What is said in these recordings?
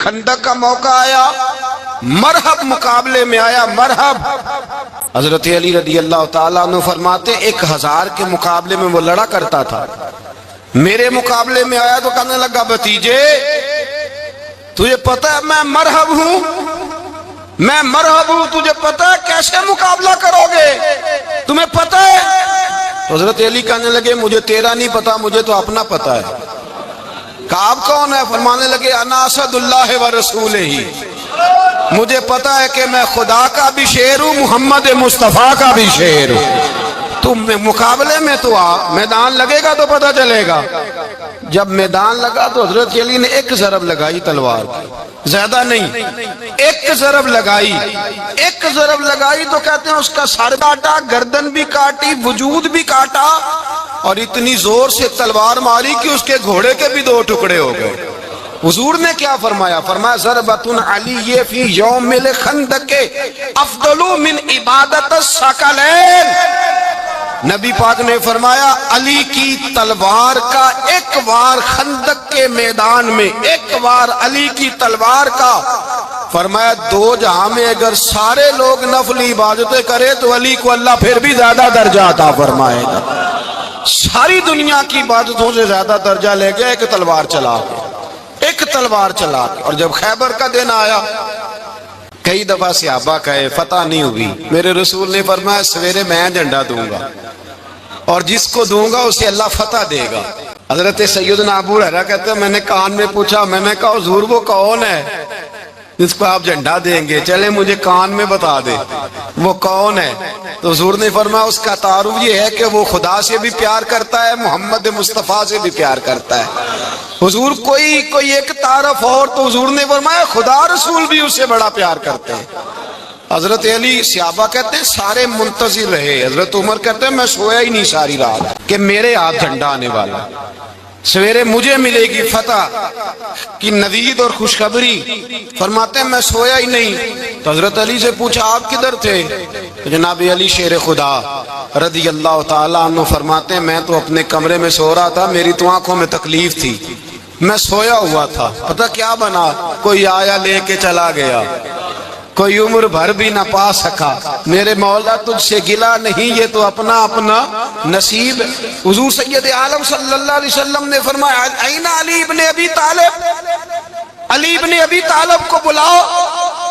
خندق کا موقع آیا، مرحب مقابلے میں آیا، مرحب۔ حضرت علی رضی اللہ تعالیٰ عنہ فرماتے 1000 کے مقابلے میں وہ لڑا کرتا تھا، میرے مقابلے میں آیا تو کہنے لگا بھتیجے تجھے پتہ ہے میں مرحب ہوں، میں مرحب ہوں، تجھے پتہ ہے کیسے مقابلہ کرو گے، تمہیں پتہ ہے؟ تو حضرت علی کہنے لگے مجھے تیرا نہیں پتا، مجھے تو اپنا پتا ہے۔ کعب کون ہے؟ فرمانے لگے انا اسد اللہ و رسول ہی، مجھے پتا ہے کہ میں خدا کا بھی شیر ہوں، محمد مصطفیٰ کا بھی شیر ہوں۔ تم مقابلے میں تو آ، میدان لگے گا تو پتہ چلے گا۔ جب میدان لگا تو حضرت علی نے ایک ضرب لگائی تلوار کی، زیادہ نہیں، ایک ضرب لگائی، ایک ضرب لگائی تو کہتے ہیں اس کا سر کاٹا، گردن بھی کاٹی، وجود بھی کاٹا، اور اتنی زور سے تلوار ماری کہ اس کے گھوڑے کے بھی 2 ٹکڑے ہو گئے۔ حضور نے کیا فرمایا؟ فرمایا ضربۃ علی فی یوم الخندق افضل من عبادت الثقلین۔ نبی پاک نے فرمایا علی کی تلوار کا ایک وار خندق کے میدان میں، ایک وار علی کی تلوار کا، فرمایا 2 جہاں میں اگر سارے لوگ نفل عبادتیں کرے تو علی کو اللہ پھر بھی زیادہ درجہ عطا فرمائے گا۔ ساری دنیا کی عبادتوں سے زیادہ درجہ لے گیا ایک تلوار چلا کے، ایک تلوار چلا کے۔ اور جب خیبر کا دن آیا، کئی دفعہ صحابہ کہے فتح نہیں ہوئی، میرے رسول نے فرمایا سویرے میں جھنڈا دوں گا اور جس کو دوں گا اسے اللہ فتح دے گا۔ حضرت سیدنا ابو ہریرہ کہتے ہیں میں نے کان میں پوچھا، میں نے کہا حضور وہ کون ہے جس کو آپ جھنڈا دیں گے؟ چلے مجھے کان میں بتا دے وہ کون ہے۔ تو حضور نے فرمایا اس کا تعارف یہ ہے کہ وہ خدا سے بھی پیار کرتا ہے، محمد مصطفیٰ سے بھی پیار کرتا ہے۔ حضور کوئی ایک تعارف اور، تو حضور نے فرمایا خدا رسول بھی اس سے بڑا پیار کرتے ہیں۔ حضرت علی، صحابہ کہتے ہیں سارے منتظر رہے، حضرت عمر کہتے ہیں میں سویا ہی نہیں ساری رات کہ میرے ہاتھ جھنڈا آنے والا، سویرے مجھے ملے گی فتح کی نوید اور خوشخبری۔ فرماتے ہیں میں سویا ہی نہیں۔ تو حضرت علی سے پوچھا آپ کدھر تھے؟ تو جناب علی شیر خدا رضی اللہ تعالیٰ عنہ فرماتے ہیں میں تو اپنے کمرے میں سو رہا تھا، میری تو آنکھوں میں تکلیف تھی، میں سویا ہوا تھا، پتہ کیا بنا؟ کوئی آیا لے کے چلا گیا، کوئی عمر بھر بھی نہ پا سکا۔ میرے مولا تجھ سے گلا نہیں، یہ تو اپنا اپنا نصیب۔ حضور سید عالم صلی اللہ علیہ وسلم نے فرمایا این علی ابن ابی طالب، علی ابن ابی طالب کو بلاؤ۔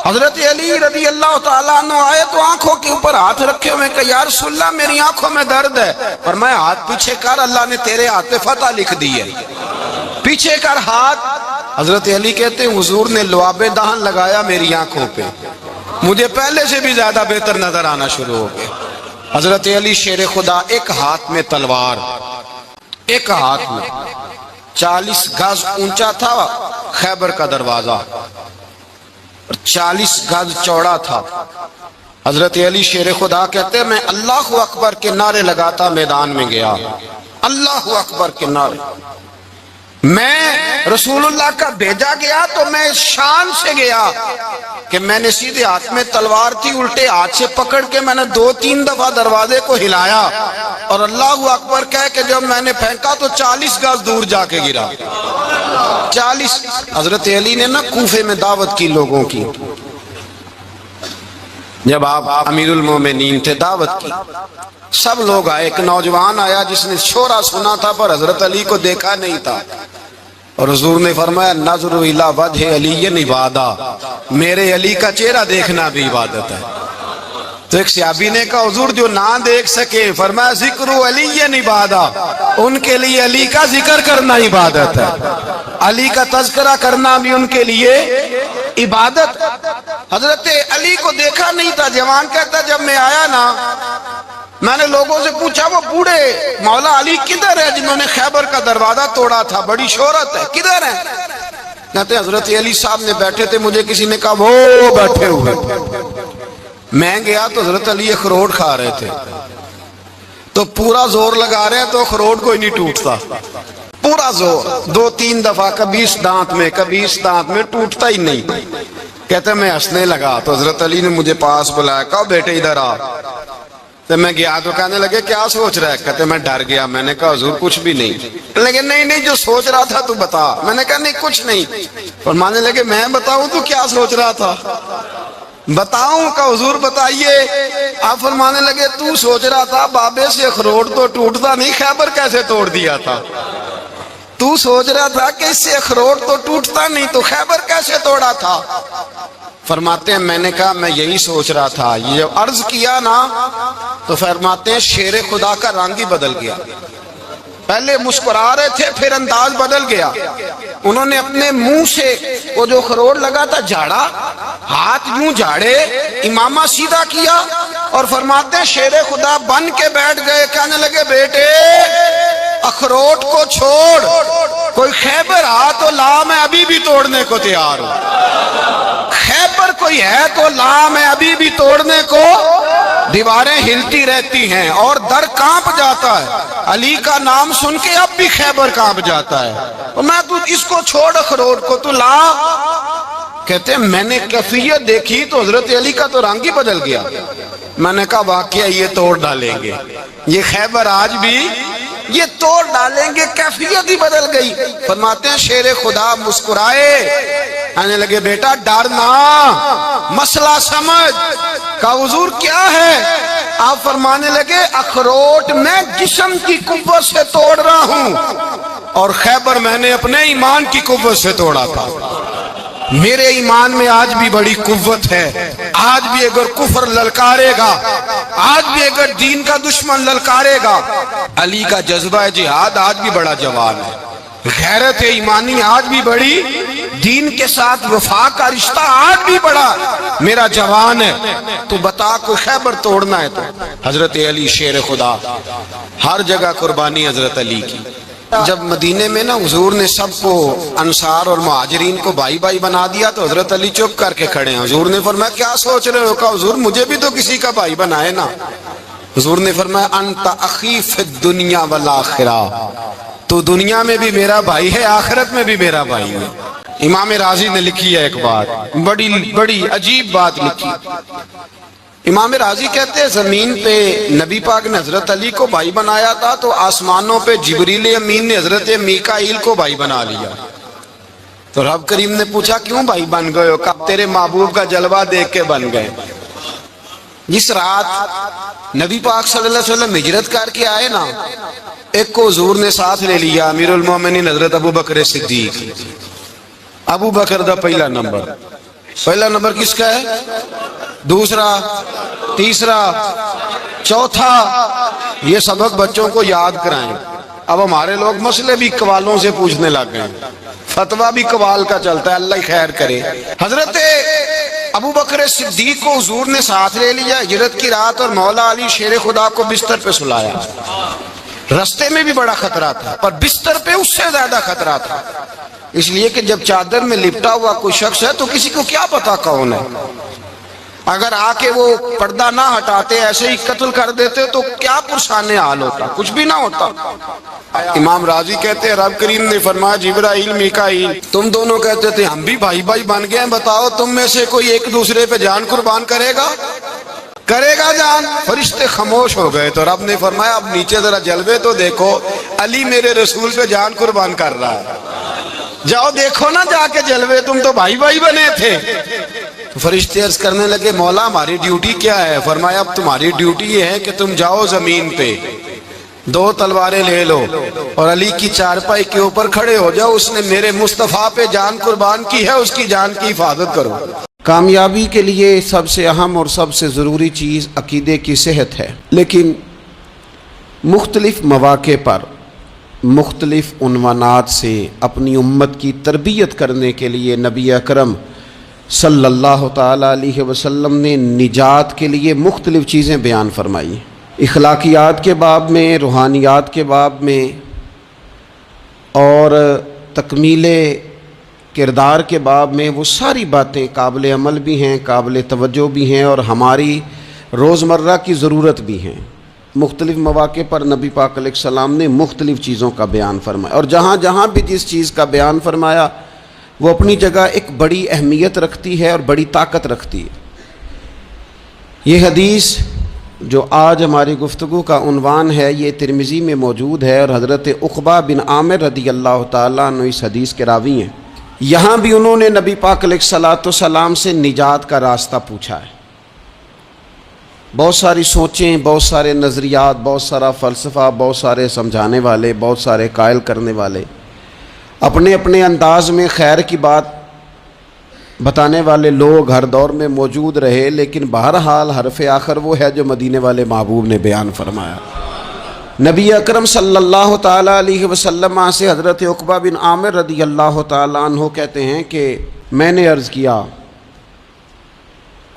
حضرت علی رضی اللہ تعالیٰ عنہ آئے تو آنکھوں کے اوپر ہاتھ رکھے ہوئے کہ یا رسول اللہ میری آنکھوں میں درد ہے۔ فرمایا ہاتھ پیچھے کر، اللہ نے تیرے ہاتھ پہ فتح لکھ دی ہے، پیچھے کر ہاتھ۔ حضرت علی کہتے ہیں حضور نے لعاب دہن لگایا میری آنکھوں پہ، مجھے پہلے سے بھی زیادہ بہتر نظر آنا شروع ہو گئے۔ حضرت علی شیر خدا، ایک ہاتھ میں تلوار، ایک ہاتھ میں 40 گز اونچا تھا خیبر کا دروازہ اور 40 گز چوڑا تھا۔ حضرت علی شیر خدا کہتے ہیں میں اللہ اکبر کے نعرے لگاتا میدان میں گیا، اللہ اکبر کے نعرے۔ میں رسول اللہ کا بھیجا گیا تو میں شان سے گیا کہ میں نے سیدھے ہاتھ میں تلوار تھی، الٹے ہاتھ سے پکڑ کے میں نے 2-3 دفعہ دروازے کو ہلایا اور اللہ اکبر کہہ کہ جب میں نے پھینکا تو 40 گز دور جا کے گرا۔ 40۔ حضرت علی نے نا کوفے میں دعوت کی لوگوں کی، جب آپ امیر المومنین تھے دعوت کی، سب لوگ آئے۔ ایک نوجوان آیا جس نے شورا سنا تھا پر حضرت علی کو دیکھا نہیں تھا، اور حضور نے فرمایا نظر الی وجہ علی عبادہ، میرے علی کا چہرہ دیکھنا بھی عبادت ہے۔ تو ایک صحابی نے کہا حضور جو نہ دیکھ سکے، فرمایا ذکر علی عبادہ، ان کے لیے علی کا ذکر کرنا عبادت ہے، علی کا تذکرہ کرنا بھی ان کے لیے عبادت۔ حضرت علی کو دیکھا نہیں تھا۔ جوان کہتا جب میں آیا نا میں نے لوگوں سے پوچھا وہ بوڑھے مولا علی کدھر ہے جنہوں نے خیبر کا دروازہ توڑا تھا، بڑی شہرت ہے، کدھر ہیں؟ کہتے حضرت علی صاحب نے بیٹھے تھے، مجھے کسی نے کہا وہ بیٹھے ہوئے۔ میں گیا تو حضرت علی اخروٹ کھا رہے تھے، تو پورا زور لگا رہے ہیں تو اخروٹ کوئی نہیں ٹوٹتا، پورا زور 2-3 دفعہ، کبھی اس دانت میں کبھی اس دانت میں، ٹوٹتا ہی نہیں۔ کہتے میں ہنسنے لگا تو حضرت علی نے مجھے پاس بلایا، کہا بیٹے ادھر آ۔ تو میں گیا تو کہنے لگے کیا سوچ رہا ہے؟ کہتے میں ڈر گیا. میں نے کہا حضور کچھ بھی نہیں. لیکن نہیں جو سوچ رہا تھا تو بتا. میں نے کہا نہیں کچھ نہیں. فرمانے لگے میں بتاؤں تو کیا سوچ رہا تھا؟ بتاؤں؟ کہ حضور بتائیے. آپ فرمانے لگے تو سوچ رہا تھا بابے سے اخروٹ تو ٹوٹتا نہیں، خیبر کیسے توڑ دیا تھا؟ تو سوچ رہا تھا کہ اس سے اخروٹ تو ٹوٹتا نہیں تو خیبر کیسے توڑا تھا؟ فرماتے ہیں میں نے کہا میں یہی سوچ رہا تھا. یہ عرض کیا نا تو فرماتے ہیں شیر خدا کا رنگ ہی بدل گیا. پہلے مسکرا رہے تھے پھر انداز بدل گیا. انہوں نے اپنے منہ سے وہ جو خروٹ لگا تھا جھاڑا، ہاتھ یوں جھاڑے، امامہ سیدھا کیا اور فرماتے ہیں شیر خدا بن کے بیٹھ گئے. کہنے لگے بیٹے اخروٹ کو چھوڑ، کوئی خیبر آ تو لا، میں ابھی بھی توڑنے کو تیار ہوں. خیبر کوئی ہے تو لا، میں ابھی بھی توڑنے کو. دیواریں ہلتی رہتی ہیں اور در کانپ جاتا ہے. علی کا نام سن کے اب بھی خیبر کانپ جاتا ہے. تو میں تو اس کو چھوڑ اخروٹ کو تو لا. کہتے ہیں میں نے کیفیت دیکھی تو حضرت علی کا تو رنگ ہی بدل گیا. میں نے کہا واقعہ یہ توڑ ڈالیں گے، یہ خیبر آج بھی یہ توڑ ڈالیں گے. کیفیت ہی بدل گئی. فرماتے ہیں شیر خدا مسکرائے، آنے لگے بیٹا ڈرنا، مسئلہ سمجھ. کہا حضور کیا ہے؟ آپ فرمانے لگے اخروٹ میں جسم کی قوت سے توڑ رہا ہوں اور خیبر میں نے اپنے ایمان کی قوت سے توڑا تھا. میرے ایمان میں آج بھی بڑی قوت ہے. آج بھی اگر کفر للکارے گا، آج بھی اگر دین کا دشمن للکارے گا، علی کا جذبہ جہاد آج بھی بڑا جوان ہے. غیرت ایمانی آج بھی بڑی، دین کے ساتھ وفا کا رشتہ آج بھی بڑا میرا جوان ہے. تو بتا کوئی خیبر توڑنا ہے تو حضرت علی شیر خدا. ہر جگہ قربانی حضرت علی کی. جب مدینے میں نا حضور نے سب کو انصار اور مہاجرین کو بھائی بھائی بنا دیا تو حضرت علی چپ کر کے کھڑے ہیں. حضور نے فرمایا کیا سوچ رہے ہو؟ کہا حضور مجھے بھی تو کسی کا بھائی بنائے نا. حضور نے فرمایا انت اخی فی الدنیا والآخرہ، تو دنیا میں بھی میرا بھائی ہے، آخرت میں بھی میرا بھائی ہے. امام راضی نے لکھی ہے ایک بات، بڑی عجیب بات لکھی. امام راضی کہتے ہیں زمین پہ نبی پاک نے حضرت علی کو بھائی بنایا تھا تو آسمانوں پہ جبریل امین نے حضرت میکائیل کو بھائی بنا لیا. تو رب کریم نے پوچھا کیوں بھائی بن گئے ہو؟ کہا تیرے محبوب کا جلوہ دیکھ کے بن گئے. جس رات نبی پاک صلی اللہ علیہ وسلم ہجرت کر کے آئے نا، ایک کو حضور نے ساتھ لے لیا، امیر المومنین حضرت ابو بکر صدیق. ابو بکر دا پہلا نمبر کس کا ہے؟ دوسرا، تیسرا، چوتھا. یہ سبق بچوں کو یاد کرائیں. اب ہمارے لوگ مسئلے بھی قوالوں سے پوچھنے لگ گئے، فتویٰ بھی قوال کا چلتا ہے. اللہ خیر کرے. حضرت ابو بکر صدیق کو حضور نے ساتھ لے لیا ہجرت کی رات اور مولا علی شیر خدا کو بستر پہ سلایا. رستے میں بھی بڑا خطرہ تھا پر بستر پہ اس سے زیادہ خطرہ تھا، اس لیے کہ جب چادر میں لپٹا ہوا کوئی شخص ہے تو کسی کو کیا پتا کون ہے. اگر آ کے وہ پردہ نہ ہٹاتے ایسے ہی قتل کر دیتے تو کیا پرسان حال ہوتا، کچھ بھی نہ ہوتا. امام راضی کہتے ہیں رب کریم نے فرمایا جبرائیل میکائیل تم دونوں کہتے تھے ہم بھی بھائی بھائی بن گئے ہیں، بتاؤ تم میں سے کوئی ایک دوسرے پہ جان قربان کرے گا جان؟ فرشتے خاموش ہو گئے. تو رب نے فرمایا اب نیچے ذرا جلوے تو دیکھو، علی میرے رسول پہ جان قربان کر رہا ہے. جاؤ دیکھو نا جا کے جلوے، تم تو بھائی بھائی بنے تھے. تو فرشتے عرض کرنے لگے مولا ہماری ڈیوٹی کیا ہے؟ فرمایا اب تمہاری ڈیوٹی یہ ہے کہ تم جاؤ زمین پہ 2 تلواریں لے لو اور علی کی چارپائی کے اوپر کھڑے ہو جاؤ. اس نے میرے مصطفیٰ پہ جان قربان کی ہے، اس کی جان کی حفاظت کرو. کامیابی کے لیے سب سے اہم اور سب سے ضروری چیز عقیدے کی صحت ہے، لیکن مختلف مواقع پر مختلف عنوانات سے اپنی امت کی تربیت کرنے کے لیے نبی اکرم صلی اللہ تعالی علیہ وسلم نے نجات کے لیے مختلف چیزیں بیان فرمائی. اخلاقیات کے باب میں، روحانیات کے باب میں اور تکمیل کردار کے باب میں وہ ساری باتیں قابل عمل بھی ہیں، قابل توجہ بھی ہیں اور ہماری روزمرہ کی ضرورت بھی ہیں. مختلف مواقع پر نبی پاک علیہ السلام نے مختلف چیزوں کا بیان فرمایا اور جہاں جہاں بھی جس چیز کا بیان فرمایا وہ اپنی جگہ ایک بڑی اہمیت رکھتی ہے اور بڑی طاقت رکھتی ہے. یہ حدیث جو آج ہماری گفتگو کا عنوان ہے یہ ترمذی میں موجود ہے اور حضرت عقبہ بن عامر رضی اللہ تعالیٰ عنہ اس حدیث کے راوی ہیں۔ یہاں بھی انہوں نے نبی پاک علیہ الصلوۃ والسلام سے نجات کا راستہ پوچھا ہے۔ بہت ساری سوچیں، بہت سارے نظریات، بہت سارا فلسفہ، بہت سارے سمجھانے والے، بہت سارے قائل کرنے والے، اپنے اپنے انداز میں خیر کی بات بتانے والے لوگ ہر دور میں موجود رہے، لیکن بہرحال حرف آخر وہ ہے جو مدینے والے محبوب نے بیان فرمایا۔ نبی اکرم صلی اللہ تعالیٰ علیہ وسلم سے حضرت عقبہ بن عامر رضی اللہ تعالیٰ عنہ کہتے ہیں کہ میں نے عرض کیا،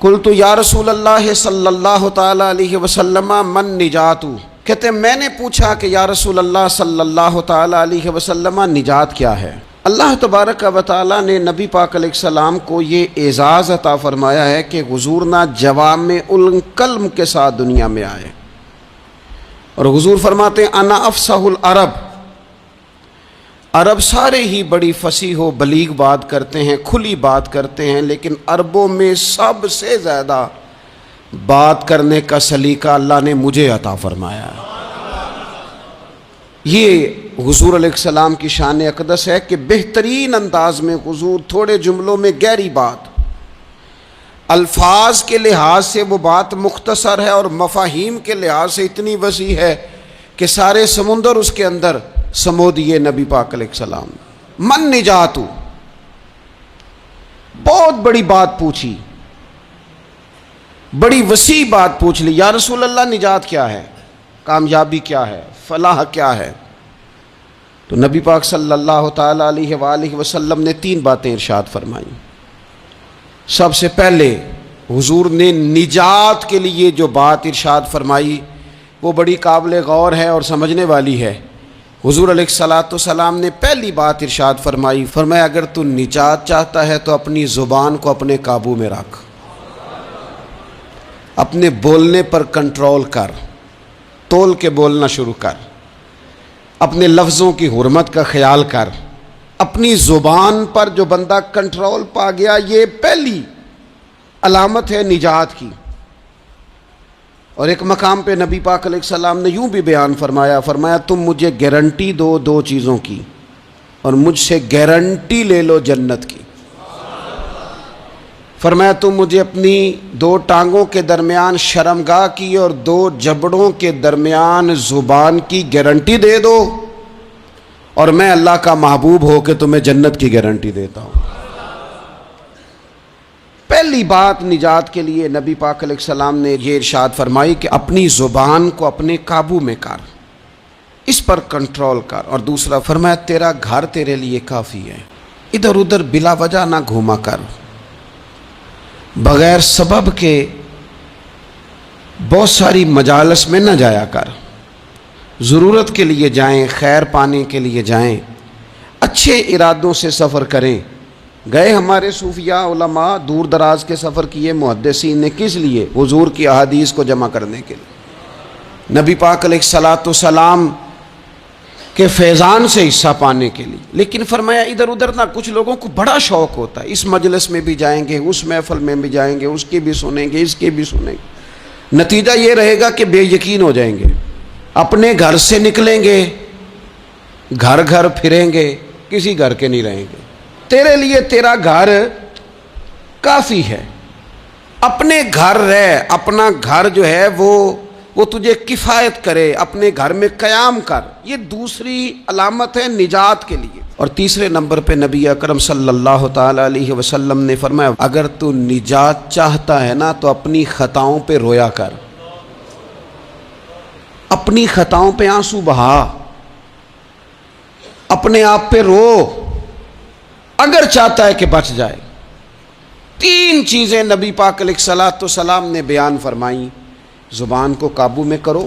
قلت یا رسول اللہ صلی اللہ تعالیٰ علیہ وسلم من نجات، کہتے ہیں میں نے پوچھا کہ یا رسول اللہ صلی اللہ تعالیٰ علیہ وسلم نجات کیا ہے؟ اللہ تبارک و تعالیٰ نے نبی پاک علیہ السلام کو یہ اعزاز عطا فرمایا ہے کہ حضور نہ جوامع الکلم کے ساتھ دنیا میں آئے، اور حضور فرماتے ہیں انا افصح العرب، عرب سارے ہی بڑی فصیح و بلیغ بات کرتے ہیں، کھلی بات کرتے ہیں، لیکن عربوں میں سب سے زیادہ بات کرنے کا سلیقہ اللہ نے مجھے عطا فرمایا ہے۔ یہ حضور علیہ السلام کی شان اقدس ہے کہ بہترین انداز میں حضور تھوڑے جملوں میں گہری بات، الفاظ کے لحاظ سے وہ بات مختصر ہے اور مفاہیم کے لحاظ سے اتنی وسیع ہے کہ سارے سمندر اس کے اندر سمو دیے نبی پاک علیہ السلام۔ من نجات، بہت بڑی بات پوچھی، بڑی وسیع بات پوچھ لی، یا رسول اللہ نجات کیا ہے، کامیابی کیا ہے، فلاح کیا ہے؟ تو نبی پاک صلی اللہ تعالیٰ علیہ وآلہ وسلم نے 3 باتیں ارشاد فرمائیں۔ سب سے پہلے حضور نے نجات کے لیے جو بات ارشاد فرمائی وہ بڑی قابل غور ہے اور سمجھنے والی ہے۔ حضور علیہ الصلوۃ والسلام نے پہلی بات ارشاد فرمائی، فرمایا اگر تو نجات چاہتا ہے تو اپنی زبان کو اپنے قابو میں رکھ، اپنے بولنے پر کنٹرول کر، تول کے بولنا شروع کر، اپنے لفظوں کی حرمت کا خیال کر۔ اپنی زبان پر جو بندہ کنٹرول پا گیا، یہ پہلی علامت ہے نجات کی۔ اور ایک مقام پہ نبی پاک علیہ السلام نے یوں بھی بیان فرمایا، فرمایا تم مجھے گارنٹی دو 2 چیزوں کی اور مجھ سے گارنٹی لے لو جنت کی۔ فرمایا تم مجھے اپنی 2 ٹانگوں کے درمیان شرمگاہ کی اور 2 جبڑوں کے درمیان زبان کی گارنٹی دے دو، اور میں اللہ کا محبوب ہو کے تمہیں جنت کی گارنٹی دیتا ہوں۔ پہلی بات نجات کے لیے نبی پاک علیہ السلام نے یہ ارشاد فرمائی کہ اپنی زبان کو اپنے قابو میں کر، اس پر کنٹرول کر۔ اور دوسرا فرمایا تیرا گھر تیرے لیے کافی ہے، ادھر ادھر بلا وجہ نہ گھوما کر، بغیر سبب کے بہت ساری مجالس میں نہ جایا کر، ضرورت کے لیے جائیں، خیر پانے کے لیے جائیں، اچھے ارادوں سے سفر کریں۔ گئے ہمارے صوفیاء علماء دور دراز کے سفر کیے محدثین نے، کس لیے؟ حضور کی احادیث کو جمع کرنے کے لیے، نبی پاک علیہ الصلوۃ والسلام کے فیضان سے حصہ پانے کے لیے۔ لیکن فرمایا ادھر ادھر نہ، کچھ لوگوں کو بڑا شوق ہوتا ہے، اس مجلس میں بھی جائیں گے، اس محفل میں بھی جائیں گے، اس کی بھی سنیں گے، اس کی بھی سنیں گے، نتیجہ یہ رہے گا کہ بے یقین ہو جائیں گے، اپنے گھر سے نکلیں گے، گھر گھر پھریں گے، کسی گھر کے نہیں رہیں گے۔ تیرے لیے تیرا گھر کافی ہے، اپنے گھر رہ، اپنا گھر جو ہے وہ تجھے کفایت کرے، اپنے گھر میں قیام کر۔ یہ دوسری علامت ہے نجات کے لیے۔ اور تیسرے نمبر پہ نبی اکرم صلی اللہ تعالیٰ علیہ وسلم نے فرمایا اگر تو نجات چاہتا ہے نا تو اپنی خطاؤں پہ رویا کر، اپنی خطاؤں پہ آنسو بہا، اپنے آپ پہ رو، اگر چاہتا ہے کہ بچ جائے۔ 3 چیزیں نبی پاک علیہ الصلوۃ والسلام نے بیان فرمائیں، زبان کو قابو میں کرو،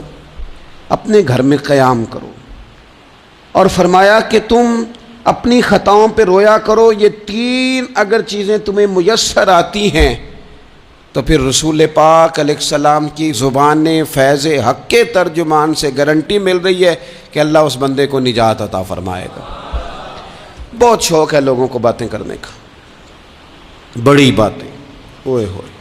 اپنے گھر میں قیام کرو، اور فرمایا کہ تم اپنی خطاؤں پہ رویا کرو۔ یہ 3 اگر چیزیں تمہیں میسر آتی ہیں تو پھر رسول پاک علیہ السلام کی زبان فیض حق کے ترجمان سے گارنٹی مل رہی ہے کہ اللہ اس بندے کو نجات عطا فرمائے گا۔ بہت شوق ہے لوگوں کو باتیں کرنے کا، بڑی باتیں، اوئے ہوئے،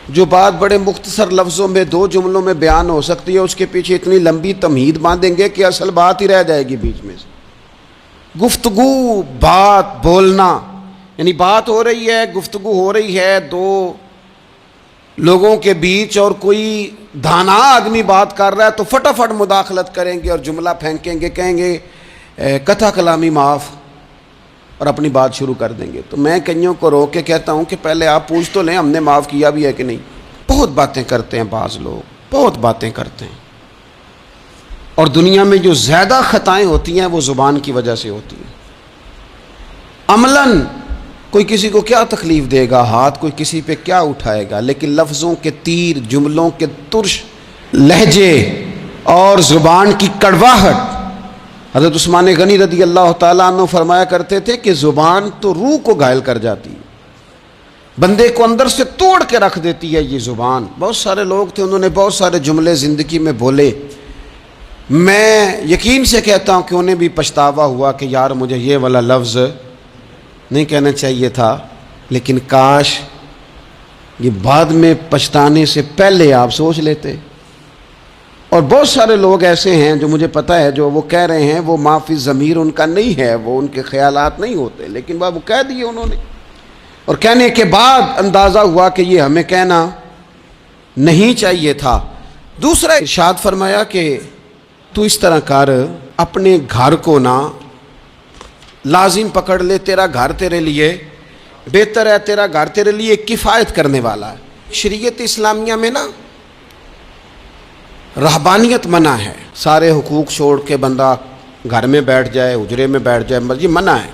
جو بات بڑے مختصر لفظوں میں 2 جملوں میں بیان ہو سکتی ہے، اس کے پیچھے اتنی لمبی تمہید باندھیں گے کہ اصل بات ہی رہ جائے گی بیچ میں سے۔ گفتگو، بات، بولنا، یعنی بات ہو رہی ہے، گفتگو ہو رہی ہے 2 لوگوں کے بیچ، اور کوئی دانا آدمی بات کر رہا ہے تو فٹافٹ مداخلت کریں گے اور جملہ پھینکیں گے، کہیں گے قطع کلامی معاف، اور اپنی بات شروع کر دیں گے۔ تو میں کئیوں کو روک کے کہتا ہوں کہ پہلے آپ پوچھ تو لیں ہم نے معاف کیا بھی ہے کہ نہیں۔ بہت باتیں کرتے ہیں بعض لوگ، بہت باتیں کرتے ہیں، اور دنیا میں جو زیادہ خطائیں ہوتی ہیں وہ زبان کی وجہ سے ہوتی ہیں۔ عملاً کوئی کسی کو کیا تکلیف دے گا، ہاتھ کوئی کسی پہ کیا اٹھائے گا، لیکن لفظوں کے تیر، جملوں کے ترش لہجے اور زبان کی کڑواہٹ، حضرت عثمان غنی رضی اللہ تعالیٰ عنہ فرمایا کرتے تھے کہ زبان تو روح کو گھائل کر جاتی ہے، بندے کو اندر سے توڑ کے رکھ دیتی ہے یہ زبان۔ بہت سارے لوگ تھے، انہوں نے بہت سارے جملے زندگی میں بولے، میں یقین سے کہتا ہوں کہ انہیں بھی پچھتاوا ہوا کہ یار مجھے یہ والا لفظ نہیں کہنا چاہیے تھا، لیکن کاش یہ بعد میں پچھتانے سے پہلے آپ سوچ لیتے۔ اور بہت سارے لوگ ایسے ہیں جو مجھے پتہ ہے جو وہ کہہ رہے ہیں وہ معافی ضمیر ان کا نہیں ہے، وہ ان کے خیالات نہیں ہوتے، لیکن وہ کہہ دیے انہوں نے، اور کہنے کے بعد اندازہ ہوا کہ یہ ہمیں کہنا نہیں چاہیے تھا۔ دوسرا ارشاد فرمایا کہ تو اس طرح کر، اپنے گھر کو نہ لازم پکڑ لے، تیرا گھر تیرے لیے بہتر ہے، تیرا گھر تیرے لیے کفایت کرنے والا ہے۔ شریعت اسلامیہ میں نا رہبانیت منع ہے، سارے حقوق چھوڑ کے بندہ گھر میں بیٹھ جائے، حجرے میں بیٹھ جائے، یہ منع ہے،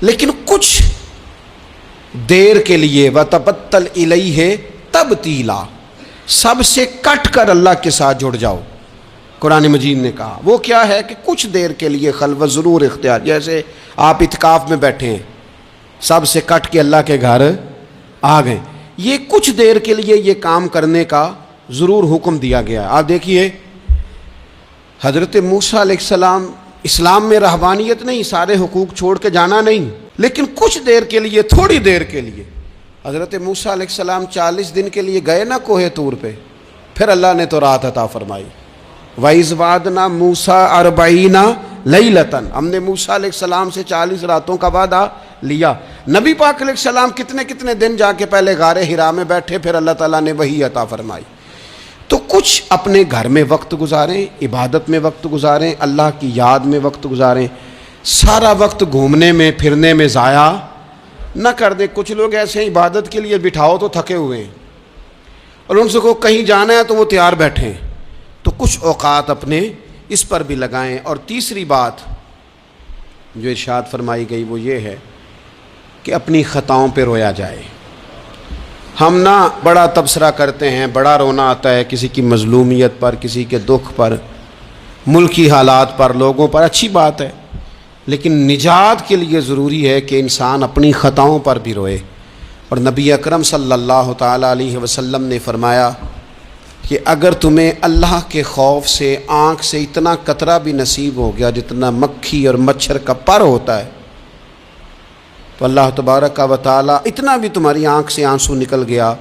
لیکن کچھ دیر کے لیے وَتَبَتَّلْ إِلَيْهِ تَبْتِيلًا، سب سے کٹ کر اللہ کے ساتھ جڑ جاؤ۔ قرآن مجید نے کہا وہ کیا ہے کہ کچھ دیر کے لیے خلوت ضرور اختیار، جیسے آپ اعتکاف میں بیٹھے ہیں، سب سے کٹ کے اللہ کے گھر آ گئے، یہ کچھ دیر کے لیے یہ کام کرنے کا ضرور حکم دیا گیا ہے۔ آپ دیکھیے حضرت موسیٰ علیہ السلام، اسلام میں رہبانیت نہیں، سارے حقوق چھوڑ کے جانا نہیں، لیکن کچھ دیر کے لیے، تھوڑی دیر کے لیے حضرت موسیٰ علیہ السلام 40 دن کے لیے گئے نا کوہ طور پہ، پھر اللہ نے تو رات عطا فرمائی۔ وَإِذْ وَعَدْنَا مُوسَىٰ 40 لَيْلَةً، ہم نے موسیٰ علیہ السلام سے 40 راتوں کا وعدہ لیا۔ نبی پاک علیہ السلام کتنے دن جا کے پہلے غار حرا میں بیٹھے، پھر اللہ تعالیٰ نے وحی عطا فرمائی۔ تو کچھ اپنے گھر میں وقت گزاریں، عبادت میں وقت گزاریں، اللہ کی یاد میں وقت گزاریں، سارا وقت گھومنے میں پھرنے میں ضائع نہ کر دیں۔ کچھ لوگ ایسے ہیں عبادت کے لیے بٹھاؤ تو تھکے ہوئے ہیں، اور ان سے کو کہیں جانا ہے تو وہ تیار بیٹھے ہیں، تو کچھ اوقات اپنے اس پر بھی لگائیں۔ اور تیسری بات جو ارشاد فرمائی گئی وہ یہ ہے کہ اپنی خطاؤں پہ رویا جائے۔ ہم نہ بڑا تبصرہ کرتے ہیں، بڑا رونا آتا ہے کسی کی مظلومیت پر، کسی کے دکھ پر، ملکی حالات پر، لوگوں پر، اچھی بات ہے، لیکن نجات کے لیے ضروری ہے کہ انسان اپنی خطاؤں پر بھی روئے۔ اور نبی اکرم صلی اللہ تعالیٰ علیہ وسلم نے فرمایا کہ اگر تمہیں اللہ کے خوف سے آنکھ سے اتنا قطرہ بھی نصیب ہو گیا جتنا مکھی اور مچھر کا پر ہوتا ہے، تو اللہ تبارک و تعالیٰ اتنا بھی تمہاری آنکھ سے آنسو نکل گیا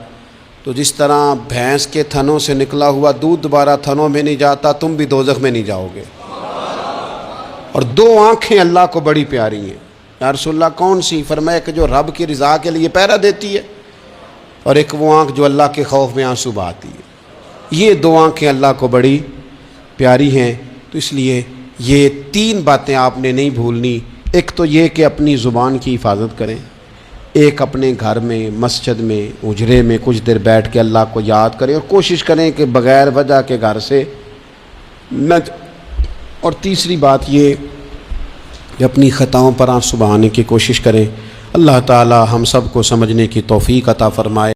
تو جس طرح بھینس کے تھنوں سے نکلا ہوا دودھ دوبارہ تھنوں میں نہیں جاتا، تم بھی دوزخ میں نہیں جاؤ گے۔ اور 2 آنکھیں اللہ کو بڑی پیاری ہیں۔ یا رسول اللہ کون سی؟ فرمایا کہ جو رب کی رضا کے لیے پہرا دیتی ہے، اور ایک وہ آنکھ جو اللہ کے خوف میں آنسو بہاتی ہے۔ یہ 2 آنکھیں اللہ کو بڑی پیاری ہیں، تو اس لیے یہ 3 باتیں آپ نے نہیں بھولنی۔ ایک تو یہ کہ اپنی زبان کی حفاظت کریں، ایک اپنے گھر میں، مسجد میں، حجرے میں کچھ دیر بیٹھ کے اللہ کو یاد کریں، اور کوشش کریں کہ بغیر وجہ کے گھر سے نہ، اور تیسری بات یہ کہ اپنی خطاؤں پر آنسو بہانے کی کوشش کریں۔ اللہ تعالی ہم سب کو سمجھنے کی توفیق عطا فرمائے۔